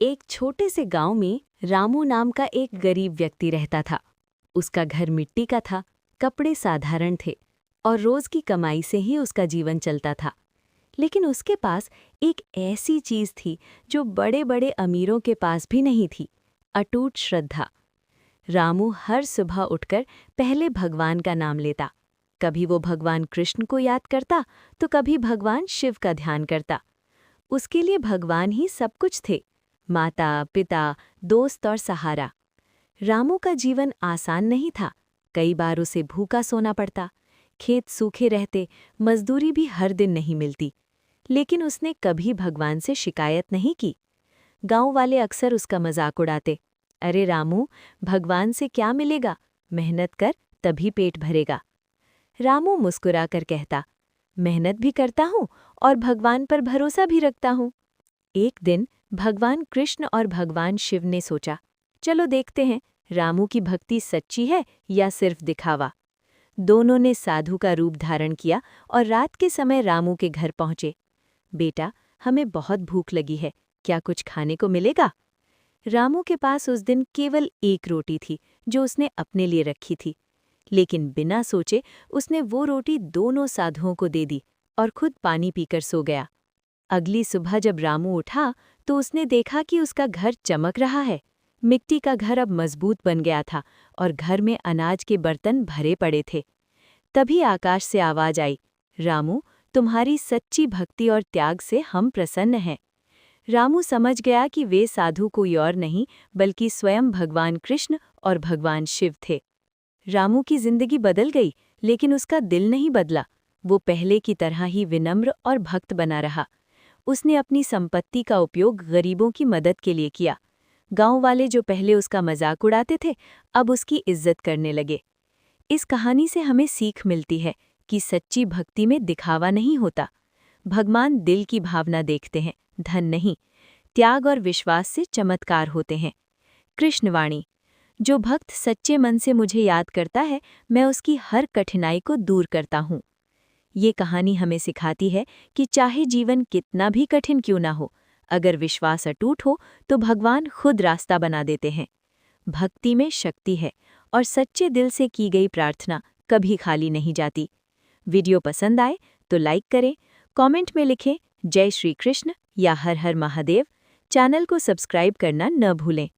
एक छोटे से गांव में रामू नाम का एक गरीब व्यक्ति रहता था। उसका घर मिट्टी का था, कपड़े साधारण थे और रोज की कमाई से ही उसका जीवन चलता था। लेकिन उसके पास एक ऐसी चीज थी जो बड़े बड़े अमीरों के पास भी नहीं थी, अटूट श्रद्धा। रामू हर सुबह उठकर पहले भगवान का नाम लेता। कभी वो भगवान कृष्ण को याद करता तो कभी भगवान शिव का ध्यान करता। उसके लिए भगवान ही सब कुछ थे, माता, पिता, दोस्त और सहारा। रामू का जीवन आसान नहीं था। कई बार उसे भूखा सोना पड़ता, खेत सूखे रहते, मजदूरी भी हर दिन नहीं मिलती। लेकिन उसने कभी भगवान से शिकायत नहीं की। गांव वाले अक्सर उसका मजाक उड़ाते, अरे रामू, भगवान से क्या मिलेगा, मेहनत कर तभी पेट भरेगा। रामू मुस्कुराकर कहता, मेहनत भी करता हूँ और भगवान पर भरोसा भी रखता हूँ। एक दिन भगवान कृष्ण और भगवान शिव ने सोचा, चलो देखते हैं रामू की भक्ति सच्ची है या सिर्फ दिखावा। दोनों ने साधु का रूप धारण किया और रात के समय रामू के घर पहुंचे। बेटा, हमें बहुत भूख लगी है, क्या कुछ खाने को मिलेगा? रामू के पास उस दिन केवल एक रोटी थी जो उसने अपने लिए रखी थी। लेकिन बिना सोचे उसने वो रोटी दोनों साधुओं को दे दी और खुद पानी पीकर सो गया। अगली सुबह जब रामू उठा तो उसने देखा कि उसका घर चमक रहा है। मिट्टी का घर अब मजबूत बन गया था और घर में अनाज के बर्तन भरे पड़े थे। तभी आकाश से आवाज आई, रामू, तुम्हारी सच्ची भक्ति और त्याग से हम प्रसन्न हैं। रामू समझ गया कि वे साधु कोई और नहीं बल्कि स्वयं भगवान कृष्ण और भगवान शिव थे। रामू की जिंदगी बदल गई, लेकिन उसका दिल नहीं बदला। वो पहले की तरह ही विनम्र और भक्त बना रहा। उसने अपनी संपत्ति का उपयोग गरीबों की मदद के लिए किया। गांव वाले जो पहले उसका मजाक उड़ाते थे, अब उसकी इज्जत करने लगे। इस कहानी से हमें सीख मिलती है कि सच्ची भक्ति में दिखावा नहीं होता। भगवान दिल की भावना देखते हैं, धन नहीं। त्याग और विश्वास से चमत्कार होते हैं। कृष्णवाणी, जो भक्त सच्चे मन से मुझे याद करता है, मैं उसकी हर कठिनाई को दूर करता हूँ। ये कहानी हमें सिखाती है कि चाहे जीवन कितना भी कठिन क्यों ना हो, अगर विश्वास अटूट हो तो भगवान खुद रास्ता बना देते हैं। भक्ति में शक्ति है और सच्चे दिल से की गई प्रार्थना कभी खाली नहीं जाती। वीडियो पसंद आए तो लाइक करें, कमेंट में लिखें जय श्री कृष्ण या हर हर महादेव। चैनल को सब्सक्राइब करना न भूलें।